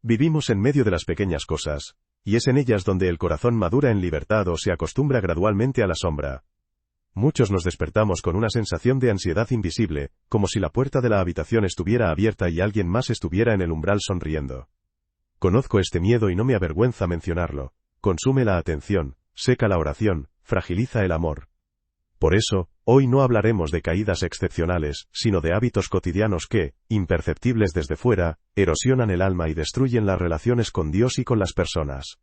Vivimos en medio de las pequeñas cosas, y es en ellas donde el corazón madura en libertad o se acostumbra gradualmente a la sombra. Muchos nos despertamos con una sensación de ansiedad invisible, como si la puerta de la habitación estuviera abierta y alguien más estuviera en el umbral sonriendo. Conozco este miedo y no me avergüenza mencionarlo. Consume la atención, seca la oración, fragiliza el amor. Por eso, hoy no hablaremos de caídas excepcionales, sino de hábitos cotidianos que, imperceptibles desde fuera, erosionan el alma y destruyen las relaciones con Dios y con las personas.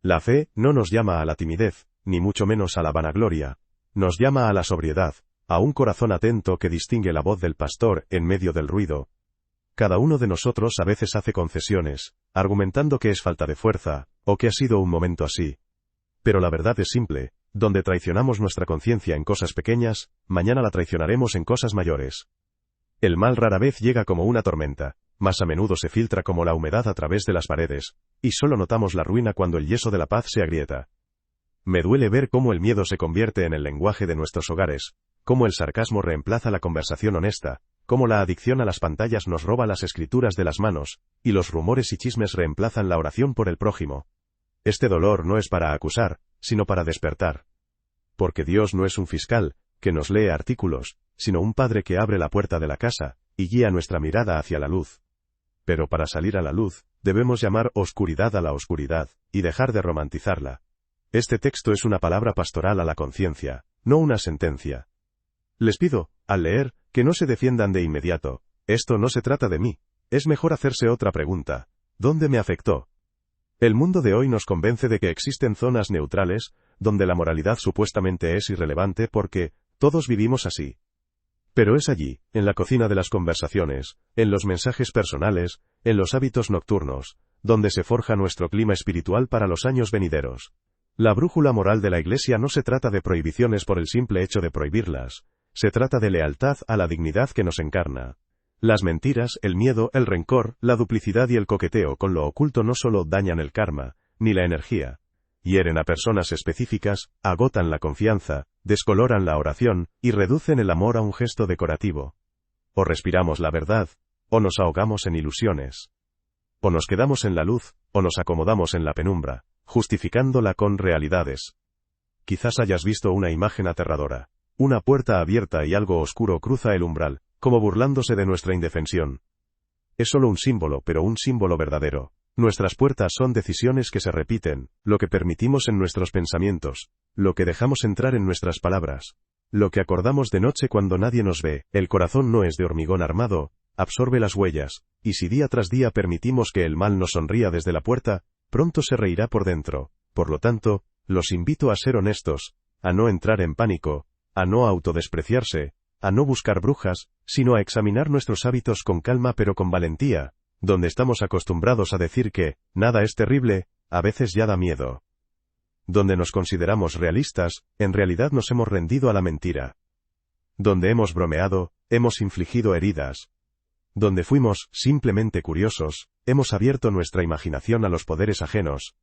La fe no nos llama a la timidez, ni mucho menos a la vanagloria. Nos llama a la sobriedad, a un corazón atento que distingue la voz del pastor en medio del ruido. Cada uno de nosotros a veces hace concesiones, argumentando que es falta de fuerza, o que ha sido un momento así. Pero la verdad es simple, donde traicionamos nuestra conciencia en cosas pequeñas, mañana la traicionaremos en cosas mayores. El mal rara vez llega como una tormenta, más a menudo se filtra como la humedad a través de las paredes, y solo notamos la ruina cuando el yeso de la paz se agrieta. Me duele ver cómo el miedo se convierte en el lenguaje de nuestros hogares, cómo el sarcasmo reemplaza la conversación honesta, cómo la adicción a las pantallas nos roba las escrituras de las manos, y los rumores y chismes reemplazan la oración por el prójimo. Este dolor no es para acusar, sino para despertar. Porque Dios no es un fiscal, que nos lee artículos, sino un padre que abre la puerta de la casa, y guía nuestra mirada hacia la luz. Pero para salir a la luz, debemos llamar oscuridad a la oscuridad, y dejar de romantizarla. Este texto es una palabra pastoral a la conciencia, no una sentencia. Les pido, al leer, que no se defiendan de inmediato. Esto no se trata de mí. Es mejor hacerse otra pregunta. ¿Dónde me afectó? El mundo de hoy nos convence de que existen zonas neutrales, donde la moralidad supuestamente es irrelevante porque todos vivimos así. Pero es allí, en la cocina de las conversaciones, en los mensajes personales, en los hábitos nocturnos, donde se forja nuestro clima espiritual para los años venideros. La brújula moral de la Iglesia no se trata de prohibiciones por el simple hecho de prohibirlas, se trata de lealtad a la dignidad que nos encarna. Las mentiras, el miedo, el rencor, la duplicidad y el coqueteo con lo oculto no solo dañan el karma, ni la energía. Hieren a personas específicas, agotan la confianza, descoloran la oración, y reducen el amor a un gesto decorativo. O respiramos la verdad, o nos ahogamos en ilusiones. O nos quedamos en la luz, o nos acomodamos en la penumbra, justificándola con realidades. Quizás hayas visto una imagen aterradora. Una puerta abierta y algo oscuro cruza el umbral, como burlándose de nuestra indefensión. Es solo un símbolo, pero un símbolo verdadero. Nuestras puertas son decisiones que se repiten, lo que permitimos en nuestros pensamientos, lo que dejamos entrar en nuestras palabras, lo que acordamos de noche cuando nadie nos ve. El corazón no es de hormigón armado, absorbe las huellas, y si día tras día permitimos que el mal nos sonría desde la puerta, pronto se reirá por dentro. Por lo tanto, los invito a ser honestos, a no entrar en pánico, a no autodespreciarse, a no buscar brujas, sino a examinar nuestros hábitos con calma pero con valentía, donde estamos acostumbrados a decir que nada es terrible, a veces ya da miedo. Donde nos consideramos realistas, en realidad nos hemos rendido a la mentira. Donde hemos bromeado, hemos infligido heridas. Donde fuimos simplemente curiosos, hemos abierto nuestra imaginación a los poderes ajenos.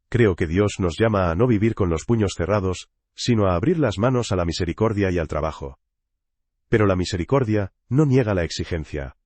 Creo que Dios nos llama a no vivir con los puños cerrados, sino a abrir las manos a la misericordia y al trabajo. Pero la misericordia no niega la exigencia.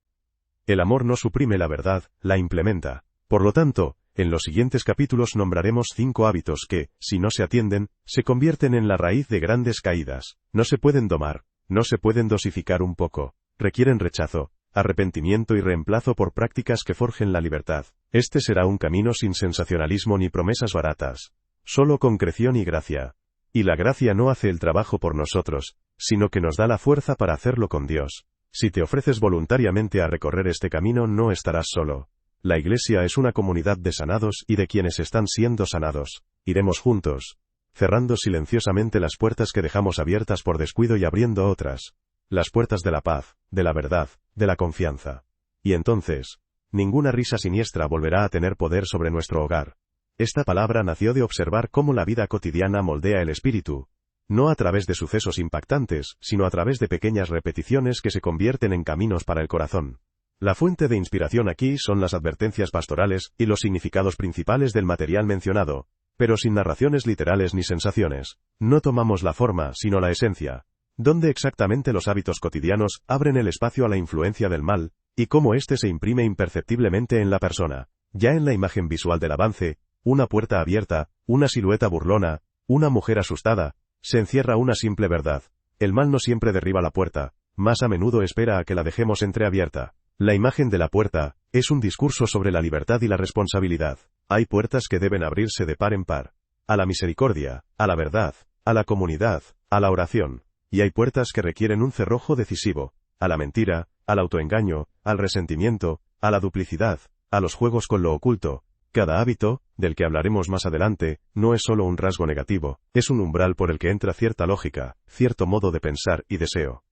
El amor no suprime la verdad, la implementa. Por lo tanto, en los siguientes capítulos nombraremos 5 hábitos que, si no se atienden, se convierten en la raíz de grandes caídas. No se pueden domar, no se pueden dosificar un poco, requieren rechazo, arrepentimiento y reemplazo por prácticas que forjen la libertad. Este será un camino sin sensacionalismo ni promesas baratas, solo concreción y gracia. Y la gracia no hace el trabajo por nosotros, sino que nos da la fuerza para hacerlo con Dios. Si te ofreces voluntariamente a recorrer este camino no estarás solo. La Iglesia es una comunidad de sanados y de quienes están siendo sanados. Iremos juntos, cerrando silenciosamente las puertas que dejamos abiertas por descuido y abriendo otras. Las puertas de la paz, de la verdad, de la confianza. Y entonces, ninguna risa siniestra volverá a tener poder sobre nuestro hogar. Esta palabra nació de observar cómo la vida cotidiana moldea el espíritu, no a través de sucesos impactantes, sino a través de pequeñas repeticiones que se convierten en caminos para el corazón. La fuente de inspiración aquí son las advertencias pastorales y los significados principales del material mencionado, pero sin narraciones literales ni sensaciones. No tomamos la forma, sino la esencia. ¿Dónde exactamente los hábitos cotidianos abren el espacio a la influencia del mal, y cómo éste se imprime imperceptiblemente en la persona? Ya en la imagen visual del avance, una puerta abierta, una silueta burlona, una mujer asustada, se encierra una simple verdad. El mal no siempre derriba la puerta, más a menudo espera a que la dejemos entreabierta. La imagen de la puerta es un discurso sobre la libertad y la responsabilidad. Hay puertas que deben abrirse de par en par. A la misericordia, a la verdad, a la comunidad, a la oración. Y hay puertas que requieren un cerrojo decisivo. A la mentira, al autoengaño, al resentimiento, a la duplicidad, a los juegos con lo oculto. Cada hábito, del que hablaremos más adelante, no es solo un rasgo negativo, es un umbral por el que entra cierta lógica, cierto modo de pensar y deseo.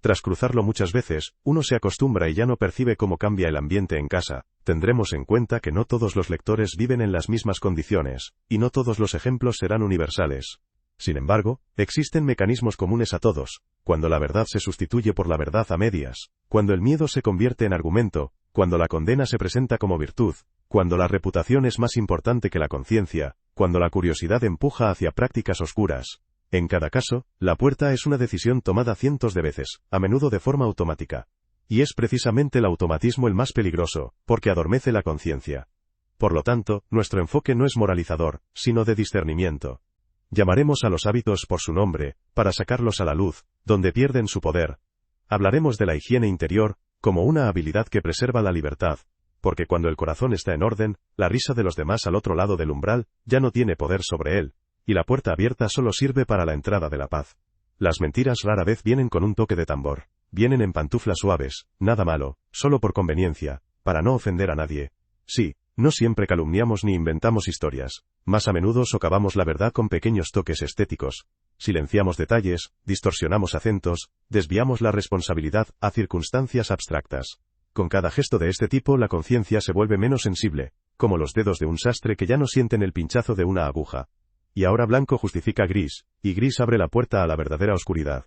Tras cruzarlo muchas veces, uno se acostumbra y ya no percibe cómo cambia el ambiente en casa. Tendremos en cuenta que no todos los lectores viven en las mismas condiciones, y no todos los ejemplos serán universales. Sin embargo, existen mecanismos comunes a todos, cuando la verdad se sustituye por la verdad a medias, cuando el miedo se convierte en argumento, cuando la condena se presenta como virtud, cuando la reputación es más importante que la conciencia, cuando la curiosidad empuja hacia prácticas oscuras. En cada caso, la puerta es una decisión tomada cientos de veces, a menudo de forma automática. Y es precisamente el automatismo el más peligroso, porque adormece la conciencia. Por lo tanto, nuestro enfoque no es moralizador, sino de discernimiento. Llamaremos a los hábitos por su nombre, para sacarlos a la luz, donde pierden su poder. Hablaremos de la higiene interior, como una habilidad que preserva la libertad, porque cuando el corazón está en orden, la risa de los demás al otro lado del umbral, ya no tiene poder sobre él, y la puerta abierta solo sirve para la entrada de la paz. Las mentiras rara vez vienen con un toque de tambor, vienen en pantuflas suaves, nada malo, solo por conveniencia, para no ofender a nadie. Sí, no siempre calumniamos ni inventamos historias, más a menudo socavamos la verdad con pequeños toques estéticos. Silenciamos detalles, distorsionamos acentos, desviamos la responsabilidad a circunstancias abstractas. Con cada gesto de este tipo la conciencia se vuelve menos sensible, como los dedos de un sastre que ya no sienten el pinchazo de una aguja. Y ahora blanco justifica gris, y gris abre la puerta a la verdadera oscuridad.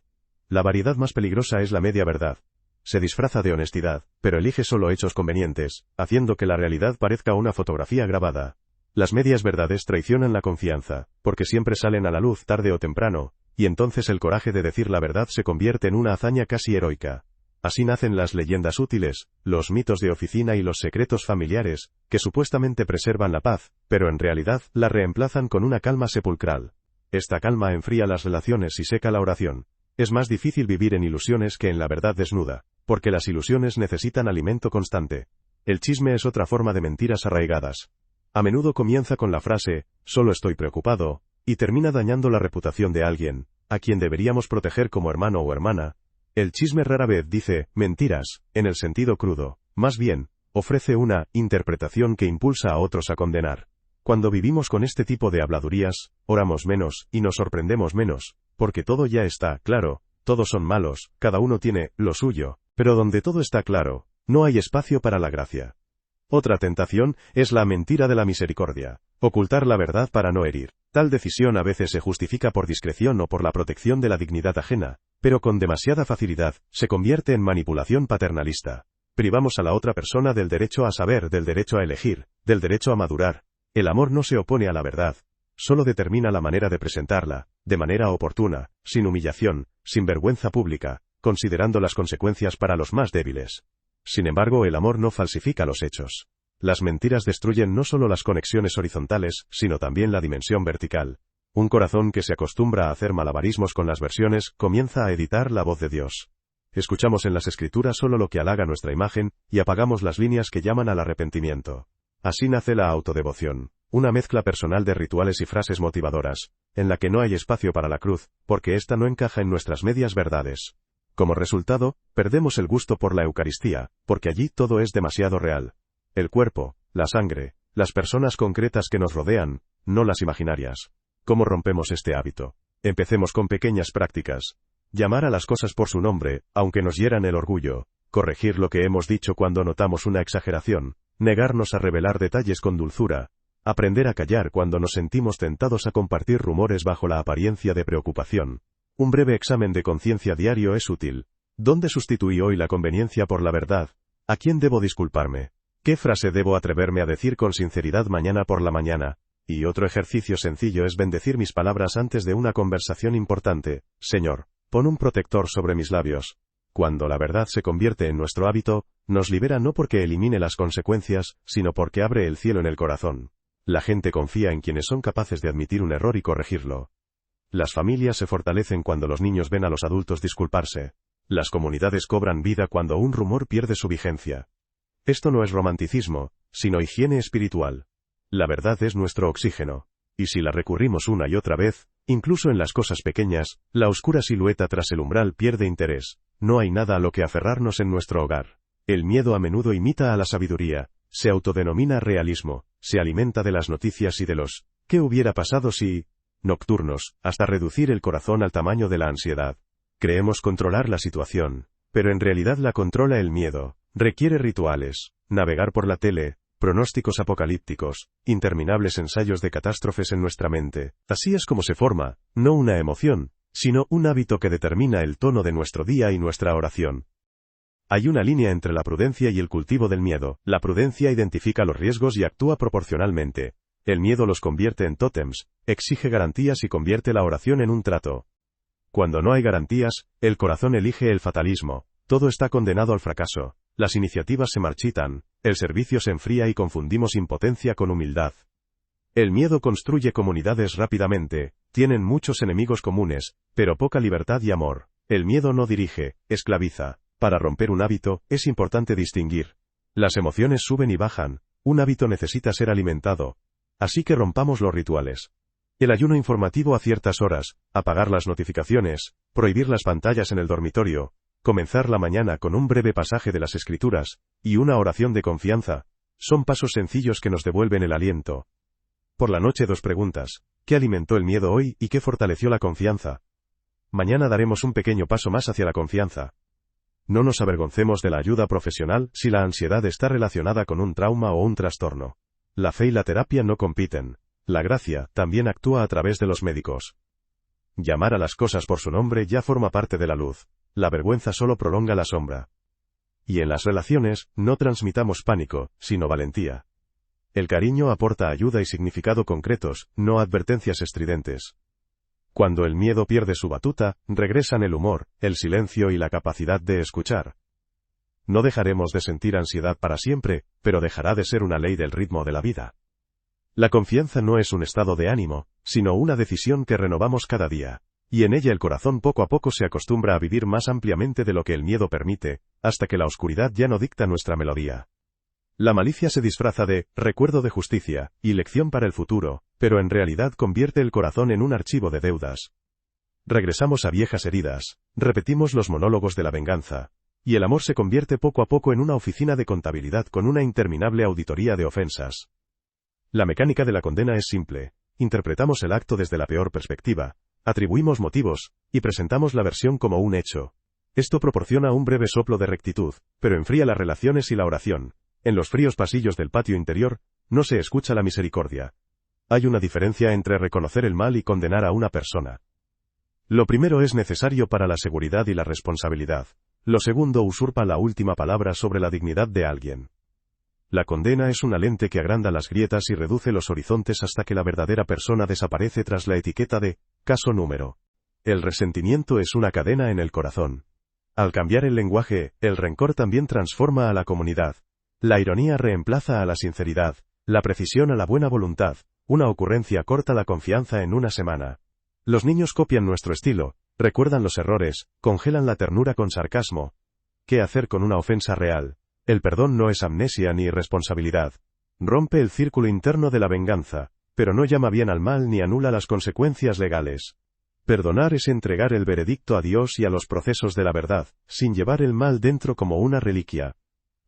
La variedad más peligrosa es la media verdad. Se disfraza de honestidad, pero elige solo hechos convenientes, haciendo que la realidad parezca una fotografía grabada. Las medias verdades traicionan la confianza, porque siempre salen a la luz tarde o temprano, y entonces el coraje de decir la verdad se convierte en una hazaña casi heroica. Así nacen las leyendas útiles, los mitos de oficina y los secretos familiares, que supuestamente preservan la paz, pero en realidad la reemplazan con una calma sepulcral. Esta calma enfría las relaciones y seca la oración. Es más difícil vivir en ilusiones que en la verdad desnuda, porque las ilusiones necesitan alimento constante. El chisme es otra forma de mentiras arraigadas. A menudo comienza con la frase, solo estoy preocupado, y termina dañando la reputación de alguien, a quien deberíamos proteger como hermano o hermana. El chisme rara vez dice, mentiras, en el sentido crudo, más bien, ofrece una interpretación que impulsa a otros a condenar. Cuando vivimos con este tipo de habladurías, oramos menos, y nos sorprendemos menos, porque todo ya está claro, todos son malos, cada uno tiene lo suyo, pero donde todo está claro, no hay espacio para la gracia. Otra tentación es la mentira de la misericordia, ocultar la verdad para no herir. Tal decisión a veces se justifica por discreción o por la protección de la dignidad ajena, pero con demasiada facilidad, se convierte en manipulación paternalista. Privamos a la otra persona del derecho a saber, del derecho a elegir, del derecho a madurar. El amor no se opone a la verdad, solo determina la manera de presentarla, de manera oportuna, sin humillación, sin vergüenza pública, considerando las consecuencias para los más débiles. Sin embargo, el amor no falsifica los hechos. Las mentiras destruyen no solo las conexiones horizontales, sino también la dimensión vertical. Un corazón que se acostumbra a hacer malabarismos con las versiones, comienza a editar la voz de Dios. Escuchamos en las Escrituras solo lo que halaga nuestra imagen, y apagamos las líneas que llaman al arrepentimiento. Así nace la autodevoción, una mezcla personal de rituales y frases motivadoras, en la que no hay espacio para la cruz, porque ésta no encaja en nuestras medias verdades. Como resultado, perdemos el gusto por la Eucaristía, porque allí todo es demasiado real. El cuerpo, la sangre, las personas concretas que nos rodean, no las imaginarias. ¿Cómo rompemos este hábito? Empecemos con pequeñas prácticas. Llamar a las cosas por su nombre, aunque nos hieran el orgullo. Corregir lo que hemos dicho cuando notamos una exageración. Negarnos a revelar detalles con dulzura. Aprender a callar cuando nos sentimos tentados a compartir rumores bajo la apariencia de preocupación. Un breve examen de conciencia diario es útil. ¿Dónde sustituí hoy la conveniencia por la verdad? ¿A quién debo disculparme? ¿Qué frase debo atreverme a decir con sinceridad mañana por la mañana? Y otro ejercicio sencillo es bendecir mis palabras antes de una conversación importante. Señor, pon un protector sobre mis labios. Cuando la verdad se convierte en nuestro hábito, nos libera no porque elimine las consecuencias, sino porque abre el cielo en el corazón. La gente confía en quienes son capaces de admitir un error y corregirlo. Las familias se fortalecen cuando los niños ven a los adultos disculparse. Las comunidades cobran vida cuando un rumor pierde su vigencia. Esto no es romanticismo, sino higiene espiritual. La verdad es nuestro oxígeno. Y si la recurrimos una y otra vez, incluso en las cosas pequeñas, la oscura silueta tras el umbral pierde interés. No hay nada a lo que aferrarnos en nuestro hogar. El miedo a menudo imita a la sabiduría, se autodenomina realismo, se alimenta de las noticias y de los ¿qué hubiera pasado si? Nocturnos, hasta reducir el corazón al tamaño de la ansiedad. Creemos controlar la situación, pero en realidad la controla el miedo. Requiere rituales, navegar por la tele, pronósticos apocalípticos, interminables ensayos de catástrofes en nuestra mente. Así es como se forma, no una emoción, sino un hábito que determina el tono de nuestro día y nuestra oración. Hay una línea entre la prudencia y el cultivo del miedo. La prudencia identifica los riesgos y actúa proporcionalmente. El miedo los convierte en tótems, exige garantías y convierte la oración en un trato. Cuando no hay garantías, el corazón elige el fatalismo. Todo está condenado al fracaso. Las iniciativas se marchitan, el servicio se enfría y confundimos impotencia con humildad. El miedo construye comunidades rápidamente, tienen muchos enemigos comunes, pero poca libertad y amor. El miedo no dirige, esclaviza. Para romper un hábito, es importante distinguir. Las emociones suben y bajan, un hábito necesita ser alimentado. Así que rompamos los rituales. El ayuno informativo a ciertas horas, apagar las notificaciones, prohibir las pantallas en el dormitorio, comenzar la mañana con un breve pasaje de las Escrituras, y una oración de confianza, son pasos sencillos que nos devuelven el aliento. Por la noche 2 preguntas, ¿qué alimentó el miedo hoy y qué fortaleció la confianza? Mañana daremos un pequeño paso más hacia la confianza. No nos avergoncemos de la ayuda profesional si la ansiedad está relacionada con un trauma o un trastorno. La fe y la terapia no compiten. La gracia también actúa a través de los médicos. Llamar a las cosas por su nombre ya forma parte de la luz. La vergüenza solo prolonga la sombra. Y en las relaciones, no transmitamos pánico, sino valentía. El cariño aporta ayuda y significado concretos, no advertencias estridentes. Cuando el miedo pierde su batuta, regresan el humor, el silencio y la capacidad de escuchar. No dejaremos de sentir ansiedad para siempre, pero dejará de ser una ley del ritmo de la vida. La confianza no es un estado de ánimo, sino una decisión que renovamos cada día. Y en ella el corazón poco a poco se acostumbra a vivir más ampliamente de lo que el miedo permite, hasta que la oscuridad ya no dicta nuestra melodía. La malicia se disfraza de recuerdo de justicia y lección para el futuro, pero en realidad convierte el corazón en un archivo de deudas. Regresamos a viejas heridas, repetimos los monólogos de la venganza, y el amor se convierte poco a poco en una oficina de contabilidad con una interminable auditoría de ofensas. La mecánica de la condena es simple, interpretamos el acto desde la peor perspectiva, atribuimos motivos, y presentamos la versión como un hecho. Esto proporciona un breve soplo de rectitud, pero enfría las relaciones y la oración. En los fríos pasillos del patio interior, no se escucha la misericordia. Hay una diferencia entre reconocer el mal y condenar a una persona. Lo primero es necesario para la seguridad y la responsabilidad. Lo segundo usurpa la última palabra sobre la dignidad de alguien. La condena es una lente que agranda las grietas y reduce los horizontes hasta que la verdadera persona desaparece tras la etiqueta de caso número. El resentimiento es una cadena en el corazón. Al cambiar el lenguaje, el rencor también transforma a la comunidad. La ironía reemplaza a la sinceridad, la precisión a la buena voluntad. Una ocurrencia corta la confianza en una semana. Los niños copian nuestro estilo, recuerdan los errores, congelan la ternura con sarcasmo. ¿Qué hacer con una ofensa real? El perdón no es amnesia ni irresponsabilidad. Rompe el círculo interno de la venganza, pero no llama bien al mal ni anula las consecuencias legales. Perdonar es entregar el veredicto a Dios y a los procesos de la verdad, sin llevar el mal dentro como una reliquia.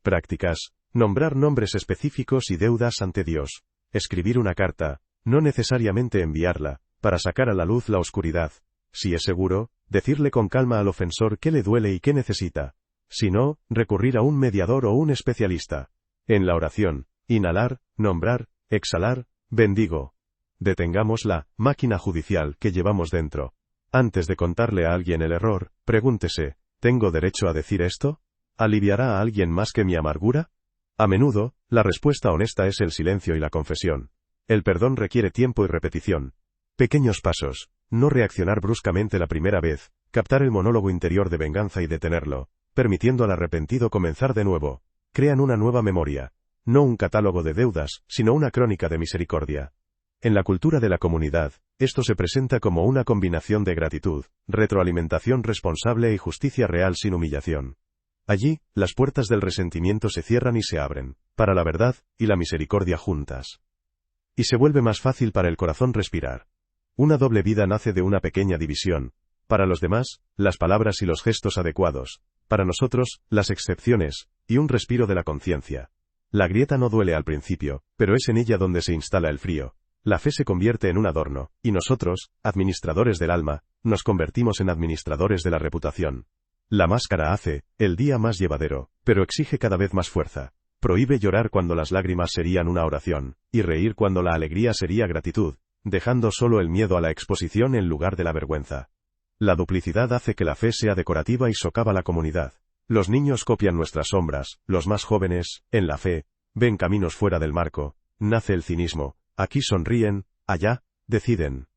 Prácticas: nombrar nombres específicos y deudas ante Dios. Escribir una carta, no necesariamente enviarla, para sacar a la luz la oscuridad. Si es seguro, decirle con calma al ofensor qué le duele y qué necesita. Si no, recurrir a un mediador o un especialista. En la oración, inhalar, nombrar, exhalar, bendigo. Detengamos la máquina judicial que llevamos dentro. Antes de contarle a alguien el error, pregúntese, ¿tengo derecho a decir esto? ¿Aliviará a alguien más que mi amargura? A menudo, la respuesta honesta es el silencio y la confesión. El perdón requiere tiempo y repetición. Pequeños pasos, no reaccionar bruscamente la primera vez, captar el monólogo interior de venganza y detenerlo. permitiendo al arrepentido comenzar de nuevo. Crean una nueva memoria. No un catálogo de deudas, sino una crónica de misericordia. En la cultura de la comunidad, esto se presenta como una combinación de gratitud, retroalimentación responsable y justicia real sin humillación. Allí, las puertas del resentimiento se cierran y se abren, para la verdad y la misericordia juntas. Y se vuelve más fácil para el corazón respirar. Una doble vida nace de una pequeña división. Para los demás, las palabras y los gestos adecuados. Para nosotros, las excepciones, y un respiro de la conciencia. La grieta no duele al principio, pero es en ella donde se instala el frío. La fe se convierte en un adorno, y nosotros, administradores del alma, nos convertimos en administradores de la reputación. La máscara hace el día más llevadero, pero exige cada vez más fuerza. Prohíbe llorar cuando las lágrimas serían una oración, y reír cuando la alegría sería gratitud, dejando solo el miedo a la exposición en lugar de la vergüenza. La duplicidad hace que la fe sea decorativa y socava la comunidad. Los niños copian nuestras sombras, los más jóvenes, en la fe, ven caminos fuera del marco. Nace el cinismo, aquí sonríen, allá, deciden.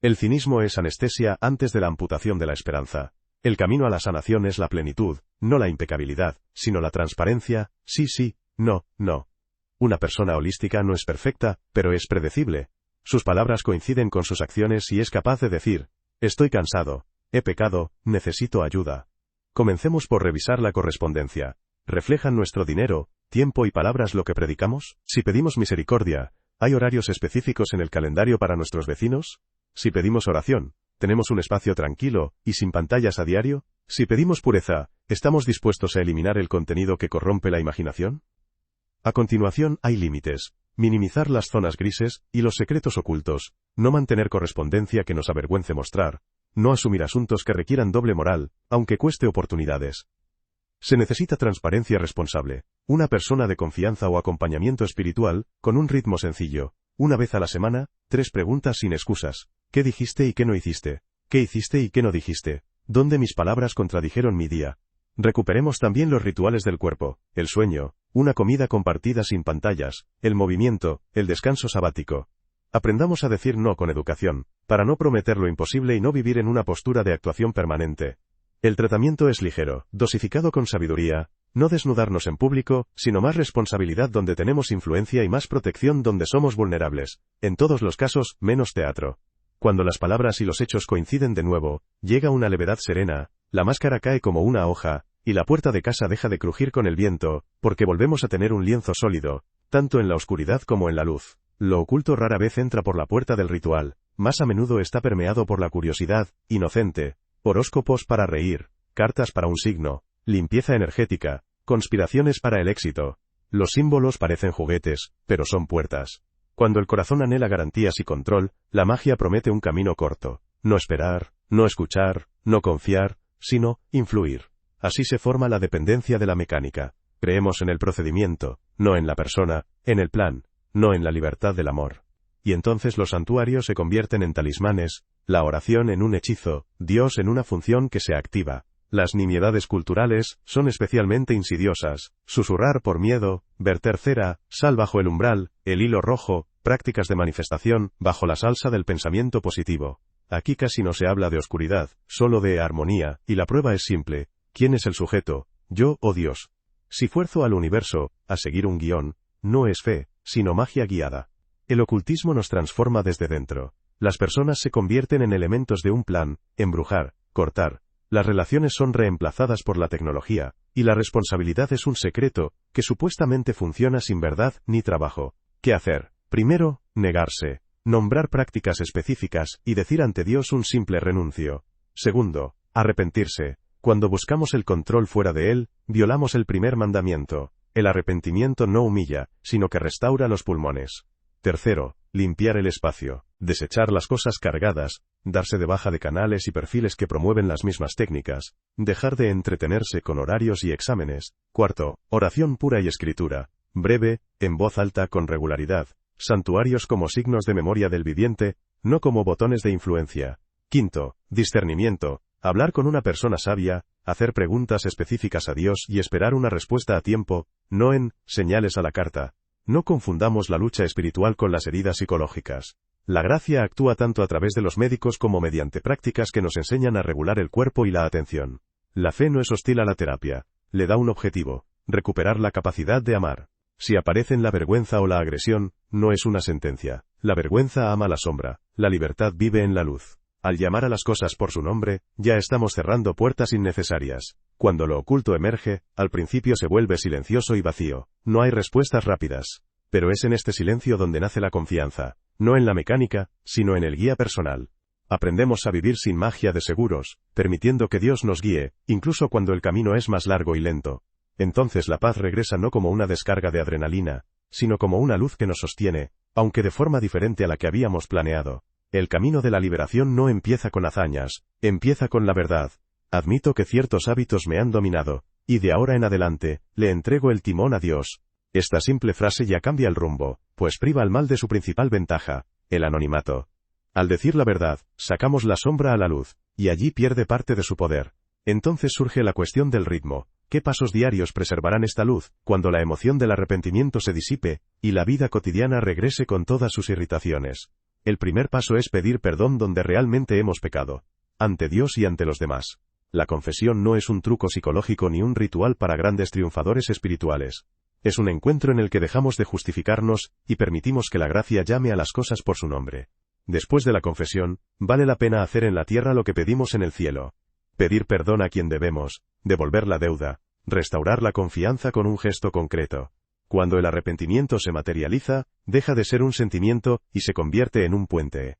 El cinismo es anestesia antes de la amputación de la esperanza. El camino a la sanación es la plenitud, no la impecabilidad, sino la transparencia, sí, sí, no, no. Una persona holística no es perfecta, pero es predecible. Sus palabras coinciden con sus acciones y es capaz de decir, estoy cansado, he pecado, necesito ayuda. Comencemos por revisar la correspondencia. ¿Reflejan nuestro dinero, tiempo y palabras lo que predicamos? Si pedimos misericordia, ¿hay horarios específicos en el calendario para nuestros vecinos? Si pedimos oración, ¿tenemos un espacio tranquilo y sin pantallas a diario? Si pedimos pureza, ¿estamos dispuestos a eliminar el contenido que corrompe la imaginación? A continuación, hay límites. Minimizar las zonas grises y los secretos ocultos. No mantener correspondencia que nos avergüence mostrar. No asumir asuntos que requieran doble moral, aunque cueste oportunidades. Se necesita transparencia responsable. Una persona de confianza o acompañamiento espiritual, con un ritmo sencillo. Una vez a la semana, 3 preguntas sin excusas. ¿Qué dijiste y qué no hiciste? ¿Qué hiciste y qué no dijiste? ¿Dónde mis palabras contradijeron mi día? Recuperemos también los rituales del cuerpo, el sueño, una comida compartida sin pantallas, el movimiento, el descanso sabático. Aprendamos a decir no con educación, para no prometer lo imposible y no vivir en una postura de actuación permanente. El tratamiento es ligero, dosificado con sabiduría, no desnudarnos en público, sino más responsabilidad donde tenemos influencia y más protección donde somos vulnerables. En todos los casos, menos teatro. Cuando las palabras y los hechos coinciden de nuevo, llega una levedad serena, la máscara cae como una hoja, y la puerta de casa deja de crujir con el viento, porque volvemos a tener un lienzo sólido, tanto en la oscuridad como en la luz. Lo oculto rara vez entra por la puerta del ritual, más a menudo está permeado por la curiosidad, inocente. Horóscopos para reír, cartas para un signo, limpieza energética, conspiraciones para el éxito. Los símbolos parecen juguetes, pero son puertas. Cuando el corazón anhela garantías y control, la magia promete un camino corto. No esperar, no escuchar, no confiar, sino influir. Así se forma la dependencia de la mecánica. Creemos en el procedimiento, no en la persona, en el plan, no en la libertad del amor. Y entonces los santuarios se convierten en talismanes, la oración en un hechizo, Dios en una función que se activa. Las nimiedades culturales son especialmente insidiosas. Susurrar por miedo, verter cera, sal bajo el umbral, el hilo rojo, prácticas de manifestación, bajo la salsa del pensamiento positivo. Aquí casi no se habla de oscuridad, solo de armonía, y la prueba es simple. ¿Quién es el sujeto? ¿Yo o Dios? Si fuerzo al universo, a seguir un guión, no es fe, sino magia guiada. El ocultismo nos transforma desde dentro. Las personas se convierten en elementos de un plan, embrujar, cortar. Las relaciones son reemplazadas por la tecnología, y la responsabilidad es un secreto, que supuestamente funciona sin verdad ni trabajo. ¿Qué hacer? Primero, negarse. Nombrar prácticas específicas, y decir ante Dios un simple renuncio. Segundo, arrepentirse. Cuando buscamos el control fuera de él, violamos el primer mandamiento. El arrepentimiento no humilla, sino que restaura los pulmones. Tercero, limpiar el espacio, desechar las cosas cargadas, darse de baja de canales y perfiles que promueven las mismas técnicas, dejar de entretenerse con horarios y exámenes. Cuarto, oración pura y escritura, breve, en voz alta con regularidad, santuarios como signos de memoria del viviente, no como botones de influencia. Quinto, discernimiento, hablar con una persona sabia, hacer preguntas específicas a Dios y esperar una respuesta a tiempo, no en señales a la carta. No confundamos la lucha espiritual con las heridas psicológicas. La gracia actúa tanto a través de los médicos como mediante prácticas que nos enseñan a regular el cuerpo y la atención. La fe no es hostil a la terapia. Le da un objetivo: recuperar la capacidad de amar. Si aparecen la vergüenza o la agresión, no es una sentencia. La vergüenza ama la sombra, la libertad vive en la luz. Al llamar a las cosas por su nombre, ya estamos cerrando puertas innecesarias. Cuando lo oculto emerge, al principio se vuelve silencioso y vacío. No hay respuestas rápidas. Pero es en este silencio donde nace la confianza, no en la mecánica, sino en el guía personal. Aprendemos a vivir sin magia de seguros, permitiendo que Dios nos guíe, incluso cuando el camino es más largo y lento. Entonces la paz regresa no como una descarga de adrenalina, sino como una luz que nos sostiene, aunque de forma diferente a la que habíamos planeado. El camino de la liberación no empieza con hazañas, empieza con la verdad. Admito que ciertos hábitos me han dominado, y de ahora en adelante, le entrego el timón a Dios. Esta simple frase ya cambia el rumbo, pues priva al mal de su principal ventaja, el anonimato. Al decir la verdad, sacamos la sombra a la luz, y allí pierde parte de su poder. Entonces surge la cuestión del ritmo. ¿Qué pasos diarios preservarán esta luz, cuando la emoción del arrepentimiento se disipe, y la vida cotidiana regrese con todas sus irritaciones? El primer paso es pedir perdón donde realmente hemos pecado, ante Dios y ante los demás. La confesión no es un truco psicológico ni un ritual para grandes triunfadores espirituales. Es un encuentro en el que dejamos de justificarnos, y permitimos que la gracia llame a las cosas por su nombre. Después de la confesión, vale la pena hacer en la tierra lo que pedimos en el cielo. Pedir perdón a quien debemos, devolver la deuda, restaurar la confianza con un gesto concreto. Cuando el arrepentimiento se materializa, deja de ser un sentimiento, y se convierte en un puente.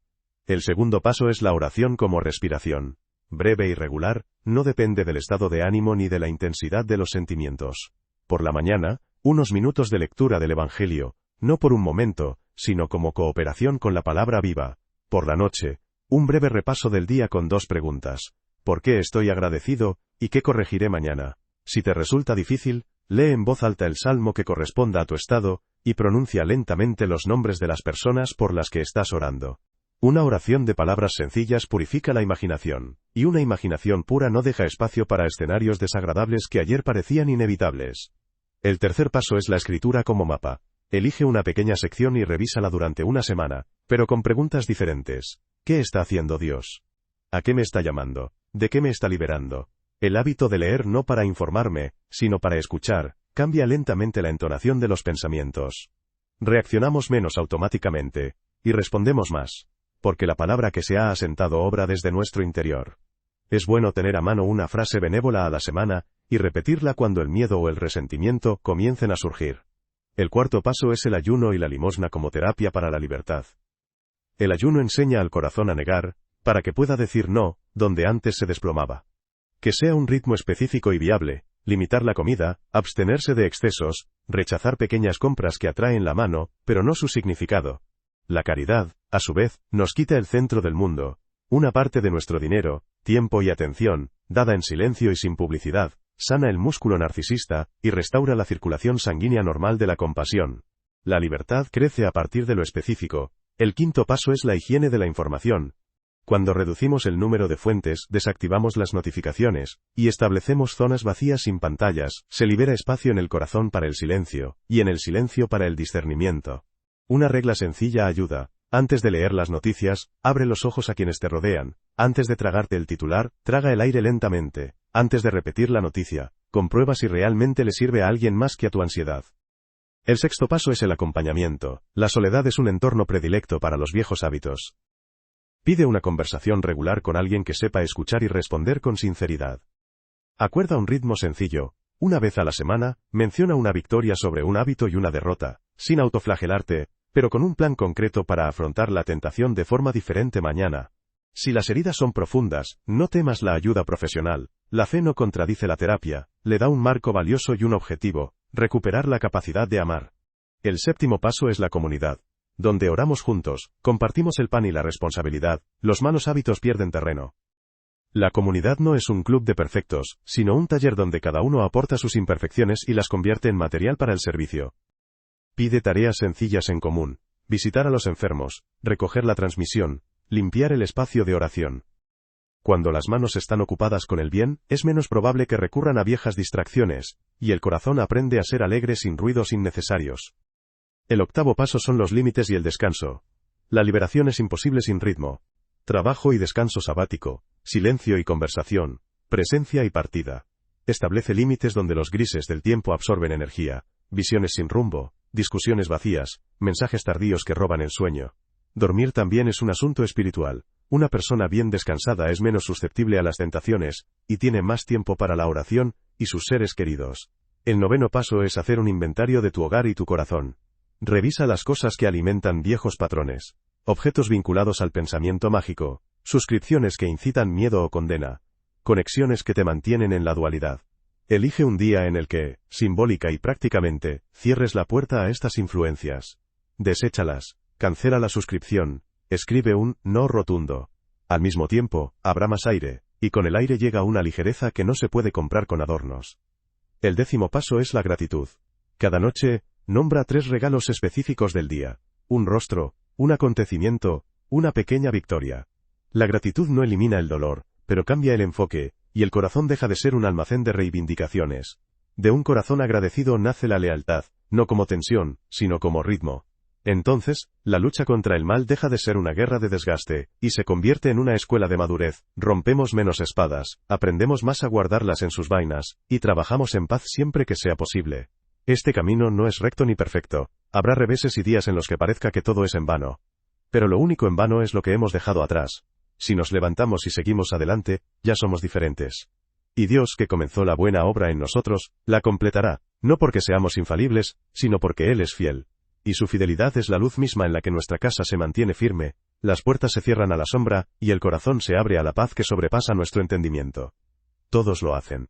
El segundo paso es la oración como respiración. Breve y regular, no depende del estado de ánimo ni de la intensidad de los sentimientos. Por la mañana, unos minutos de lectura del Evangelio, no por un momento, sino como cooperación con la palabra viva. Por la noche, un breve repaso del día con 2 preguntas. ¿Por qué estoy agradecido, y qué corregiré mañana? Si te resulta difícil, lee en voz alta el salmo que corresponda a tu estado, y pronuncia lentamente los nombres de las personas por las que estás orando. Una oración de palabras sencillas purifica la imaginación, y una imaginación pura no deja espacio para escenarios desagradables que ayer parecían inevitables. El tercer paso es la escritura como mapa. Elige una pequeña sección y revísala durante una semana, pero con preguntas diferentes. ¿Qué está haciendo Dios? ¿A qué me está llamando? ¿De qué me está liberando? El hábito de leer no para informarme, sino para escuchar, cambia lentamente la entonación de los pensamientos. Reaccionamos menos automáticamente, y respondemos más, porque la palabra que se ha asentado obra desde nuestro interior. Es bueno tener a mano una frase benévola a la semana, y repetirla cuando el miedo o el resentimiento comiencen a surgir. El cuarto paso es el ayuno y la limosna como terapia para la libertad. El ayuno enseña al corazón a negar, para que pueda decir no, donde antes se desplomaba. Que sea un ritmo específico y viable, limitar la comida, abstenerse de excesos, rechazar pequeñas compras que atraen la mano, pero no su significado. La caridad, a su vez, nos quita el centro del mundo. Una parte de nuestro dinero, tiempo y atención, dada en silencio y sin publicidad, sana el músculo narcisista, y restaura la circulación sanguínea normal de la compasión. La libertad crece a partir de lo específico. El quinto paso es la higiene de la información. Cuando reducimos el número de fuentes, desactivamos las notificaciones, y establecemos zonas vacías sin pantallas, se libera espacio en el corazón para el silencio, y en el silencio para el discernimiento. Una regla sencilla ayuda. Antes de leer las noticias, abre los ojos a quienes te rodean. Antes de tragarte el titular, traga el aire lentamente. Antes de repetir la noticia, comprueba si realmente le sirve a alguien más que a tu ansiedad. El sexto paso es el acompañamiento. La soledad es un entorno predilecto para los viejos hábitos. Pide una conversación regular con alguien que sepa escuchar y responder con sinceridad. Acuerda un ritmo sencillo. Una vez a la semana, menciona una victoria sobre un hábito y una derrota, sin autoflagelarte, pero con un plan concreto para afrontar la tentación de forma diferente mañana. Si las heridas son profundas, no temas la ayuda profesional. La fe no contradice la terapia, le da un marco valioso y un objetivo: recuperar la capacidad de amar. El séptimo paso es la comunidad. Donde oramos juntos, compartimos el pan y la responsabilidad, los malos hábitos pierden terreno. La comunidad no es un club de perfectos, sino un taller donde cada uno aporta sus imperfecciones y las convierte en material para el servicio. Pide tareas sencillas en común: visitar a los enfermos, recoger la transmisión, limpiar el espacio de oración. Cuando las manos están ocupadas con el bien, es menos probable que recurran a viejas distracciones, y el corazón aprende a ser alegre sin ruidos innecesarios. El octavo paso son los límites y el descanso. La liberación es imposible sin ritmo. Trabajo y descanso sabático, silencio y conversación, presencia y partida. Establece límites donde los grises del tiempo absorben energía, visiones sin rumbo, discusiones vacías, mensajes tardíos que roban el sueño. Dormir también es un asunto espiritual. Una persona bien descansada es menos susceptible a las tentaciones, y tiene más tiempo para la oración y sus seres queridos. El 9º paso es hacer un inventario de tu hogar y tu corazón. Revisa las cosas que alimentan viejos patrones. Objetos vinculados al pensamiento mágico, suscripciones que incitan miedo o condena, conexiones que te mantienen en la dualidad. Elige un día en el que, simbólica y prácticamente, cierres la puerta a estas influencias. Deséchalas, cancela la suscripción, escribe un no rotundo. Al mismo tiempo, habrá más aire, y con el aire llega una ligereza que no se puede comprar con adornos. El 10º paso es la gratitud. Cada noche, nombra 3 regalos específicos del día: un rostro, un acontecimiento, una pequeña victoria. La gratitud no elimina el dolor, pero cambia el enfoque, y el corazón deja de ser un almacén de reivindicaciones. De un corazón agradecido nace la lealtad, no como tensión, sino como ritmo. Entonces, la lucha contra el mal deja de ser una guerra de desgaste, y se convierte en una escuela de madurez. Rompemos menos espadas, aprendemos más a guardarlas en sus vainas, y trabajamos en paz siempre que sea posible. Este camino no es recto ni perfecto. Habrá reveses y días en los que parezca que todo es en vano. Pero lo único en vano es lo que hemos dejado atrás. Si nos levantamos y seguimos adelante, ya somos diferentes. Y Dios, que comenzó la buena obra en nosotros, la completará, no porque seamos infalibles, sino porque Él es fiel. Y su fidelidad es la luz misma en la que nuestra casa se mantiene firme, las puertas se cierran a la sombra, y el corazón se abre a la paz que sobrepasa nuestro entendimiento. Todos lo hacen.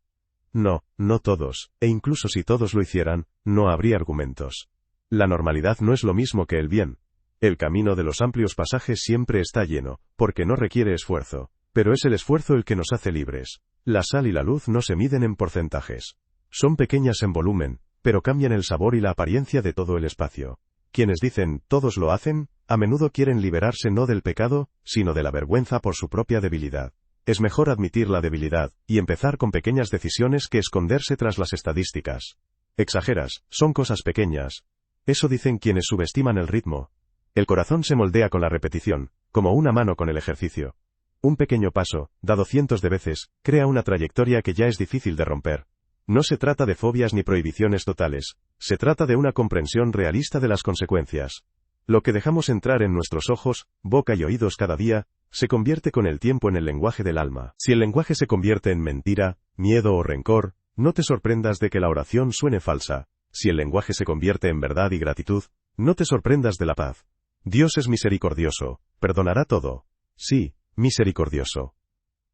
No, no todos, e incluso si todos lo hicieran, no habría argumentos. La normalidad no es lo mismo que el bien. El camino de los amplios pasajes siempre está lleno, porque no requiere esfuerzo, pero es el esfuerzo el que nos hace libres. La sal y la luz no se miden en porcentajes. Son pequeñas en volumen, pero cambian el sabor y la apariencia de todo el espacio. Quienes dicen, todos lo hacen, a menudo quieren liberarse no del pecado, sino de la vergüenza por su propia debilidad. Es mejor admitir la debilidad, y empezar con pequeñas decisiones que esconderse tras las estadísticas. Exageras, son cosas pequeñas. Eso dicen quienes subestiman el ritmo. El corazón se moldea con la repetición, como una mano con el ejercicio. Un pequeño paso, dado cientos de veces, crea una trayectoria que ya es difícil de romper. No se trata de fobias ni prohibiciones totales, se trata de una comprensión realista de las consecuencias. Lo que dejamos entrar en nuestros ojos, boca y oídos cada día, se convierte con el tiempo en el lenguaje del alma. Si el lenguaje se convierte en mentira, miedo o rencor, no te sorprendas de que la oración suene falsa. Si el lenguaje se convierte en verdad y gratitud, no te sorprendas de la paz. Dios es misericordioso, perdonará todo. Sí, misericordioso.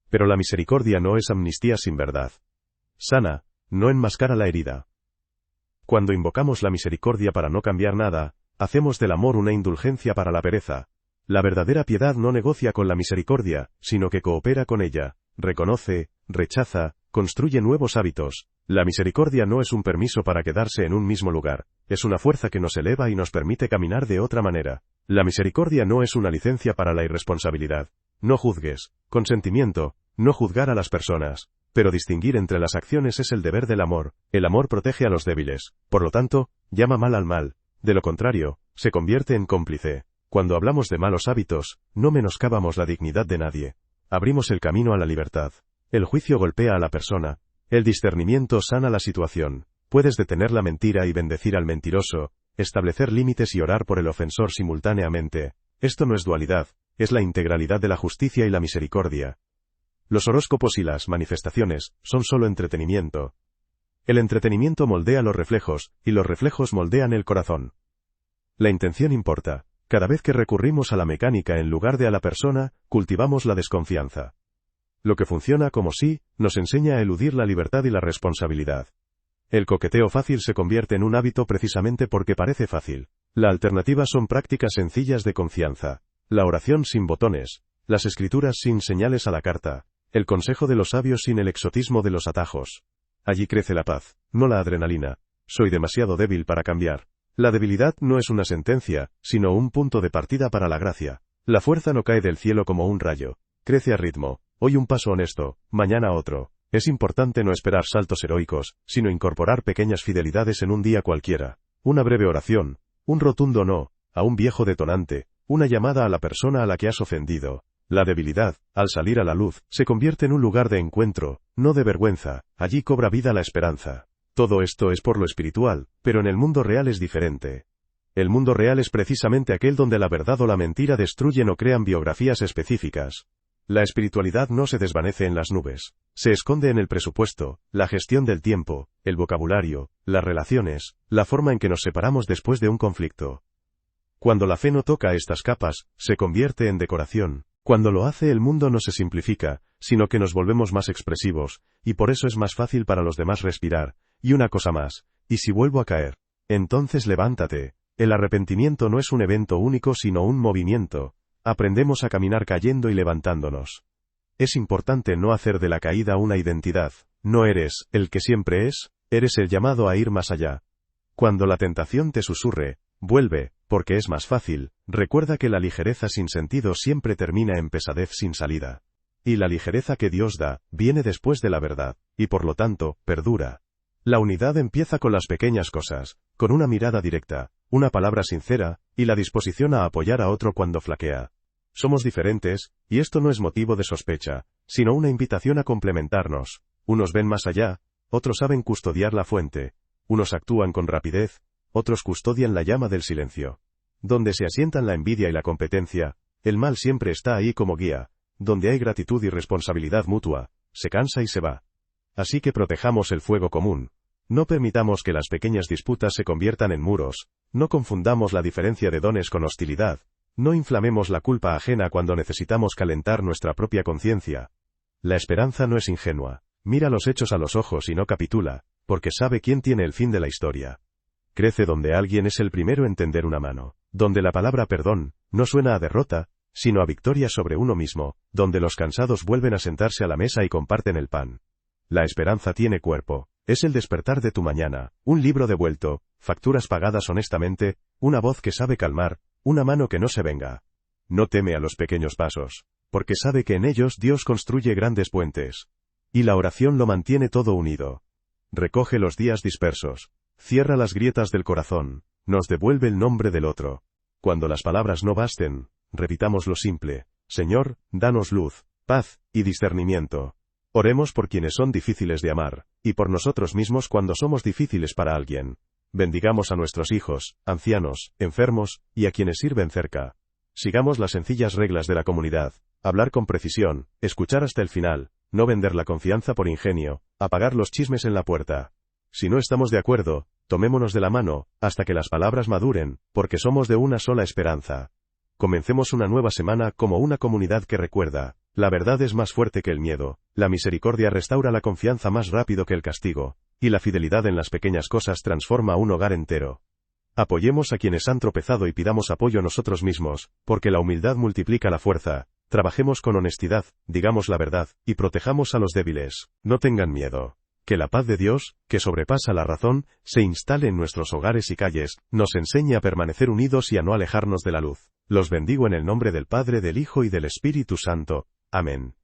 Pero la misericordia no es amnistía sin verdad. Sana, no enmascara la herida. Cuando invocamos la misericordia para no cambiar nada, hacemos del amor una indulgencia para la pereza. La verdadera piedad no negocia con la misericordia, sino que coopera con ella, reconoce, rechaza, construye nuevos hábitos. La misericordia no es un permiso para quedarse en un mismo lugar, es una fuerza que nos eleva y nos permite caminar de otra manera. La misericordia no es una licencia para la irresponsabilidad. No juzgues, consentimiento, no juzgar a las personas. Pero distinguir entre las acciones es el deber del amor. El amor protege a los débiles, por lo tanto, llama mal al mal. De lo contrario, se convierte en cómplice. Cuando hablamos de malos hábitos, no menoscabamos la dignidad de nadie. Abrimos el camino a la libertad. El juicio golpea a la persona. El discernimiento sana la situación. Puedes detener la mentira y bendecir al mentiroso, establecer límites y orar por el ofensor simultáneamente. Esto no es dualidad, es la integralidad de la justicia y la misericordia. Los horóscopos y las manifestaciones son solo entretenimiento. El entretenimiento moldea los reflejos, y los reflejos moldean el corazón. La intención importa. Cada vez que recurrimos a la mecánica en lugar de a la persona, cultivamos la desconfianza. Lo que funciona como sí, nos enseña a eludir la libertad y la responsabilidad. El coqueteo fácil se convierte en un hábito precisamente porque parece fácil. La alternativa son prácticas sencillas de confianza. La oración sin botones. Las escrituras sin señales a la carta. El consejo de los sabios sin el exotismo de los atajos. Allí crece la paz, no la adrenalina. Soy demasiado débil para cambiar. La debilidad no es una sentencia, sino un punto de partida para la gracia. La fuerza no cae del cielo como un rayo. Crece a ritmo. Hoy un paso honesto, mañana otro. Es importante no esperar saltos heroicos, sino incorporar pequeñas fidelidades en un día cualquiera. Una breve oración, un rotundo no, a un viejo detonante, una llamada a la persona a la que has ofendido. La debilidad, al salir a la luz, se convierte en un lugar de encuentro, no de vergüenza, allí cobra vida la esperanza. Todo esto es por lo espiritual, pero en el mundo real es diferente. El mundo real es precisamente aquel donde la verdad o la mentira destruyen o crean biografías específicas. La espiritualidad no se desvanece en las nubes. Se esconde en el presupuesto, la gestión del tiempo, el vocabulario, las relaciones, la forma en que nos separamos después de un conflicto. Cuando la fe no toca estas capas, se convierte en decoración. Cuando lo hace, el mundo no se simplifica, sino que nos volvemos más expresivos, y por eso es más fácil para los demás respirar. Y una cosa más, ¿y si vuelvo a caer? Entonces levántate. El arrepentimiento no es un evento único sino un movimiento. Aprendemos a caminar cayendo y levantándonos. Es importante no hacer de la caída una identidad. No eres el que siempre es, eres el llamado a ir más allá. Cuando la tentación te susurre, vuelve, porque es más fácil, recuerda que la ligereza sin sentido siempre termina en pesadez sin salida. Y la ligereza que Dios da, viene después de la verdad, y por lo tanto, perdura. La unidad empieza con las pequeñas cosas, con una mirada directa, una palabra sincera, y la disposición a apoyar a otro cuando flaquea. Somos diferentes, y esto no es motivo de sospecha, sino una invitación a complementarnos. Unos ven más allá, otros saben custodiar la fuente. Unos actúan con rapidez, otros custodian la llama del silencio. Donde se asientan la envidia y la competencia, el mal siempre está ahí como guía. Donde hay gratitud y responsabilidad mutua, se cansa y se va. Así que protejamos el fuego común. No permitamos que las pequeñas disputas se conviertan en muros, no confundamos la diferencia de dones con hostilidad, no inflamemos la culpa ajena cuando necesitamos calentar nuestra propia conciencia. La esperanza no es ingenua, mira los hechos a los ojos y no capitula, porque sabe quién tiene el fin de la historia. Crece donde alguien es el primero en tender una mano, donde la palabra perdón no suena a derrota, sino a victoria sobre uno mismo, donde los cansados vuelven a sentarse a la mesa y comparten el pan. La esperanza tiene cuerpo. Es el despertar de tu mañana, un libro devuelto, facturas pagadas honestamente, una voz que sabe calmar, una mano que no se venga. No teme a los pequeños pasos, porque sabe que en ellos Dios construye grandes puentes. Y la oración lo mantiene todo unido. Recoge los días dispersos, cierra las grietas del corazón, nos devuelve el nombre del otro. Cuando las palabras no basten, repitamos lo simple: Señor, danos luz, paz y discernimiento. Oremos por quienes son difíciles de amar, y por nosotros mismos cuando somos difíciles para alguien. Bendigamos a nuestros hijos, ancianos, enfermos, y a quienes sirven cerca. Sigamos las sencillas reglas de la comunidad: hablar con precisión, escuchar hasta el final, no vender la confianza por ingenio, apagar los chismes en la puerta. Si no estamos de acuerdo, tomémonos de la mano, hasta que las palabras maduren, porque somos de una sola esperanza. Comencemos una nueva semana como una comunidad que recuerda: la verdad es más fuerte que el miedo, la misericordia restaura la confianza más rápido que el castigo, y la fidelidad en las pequeñas cosas transforma un hogar entero. Apoyemos a quienes han tropezado y pidamos apoyo nosotros mismos, porque la humildad multiplica la fuerza. Trabajemos con honestidad, digamos la verdad, y protejamos a los débiles. No tengan miedo. Que la paz de Dios, que sobrepasa la razón, se instale en nuestros hogares y calles, nos enseñe a permanecer unidos y a no alejarnos de la luz. Los bendigo en el nombre del Padre, del Hijo y del Espíritu Santo. Amén.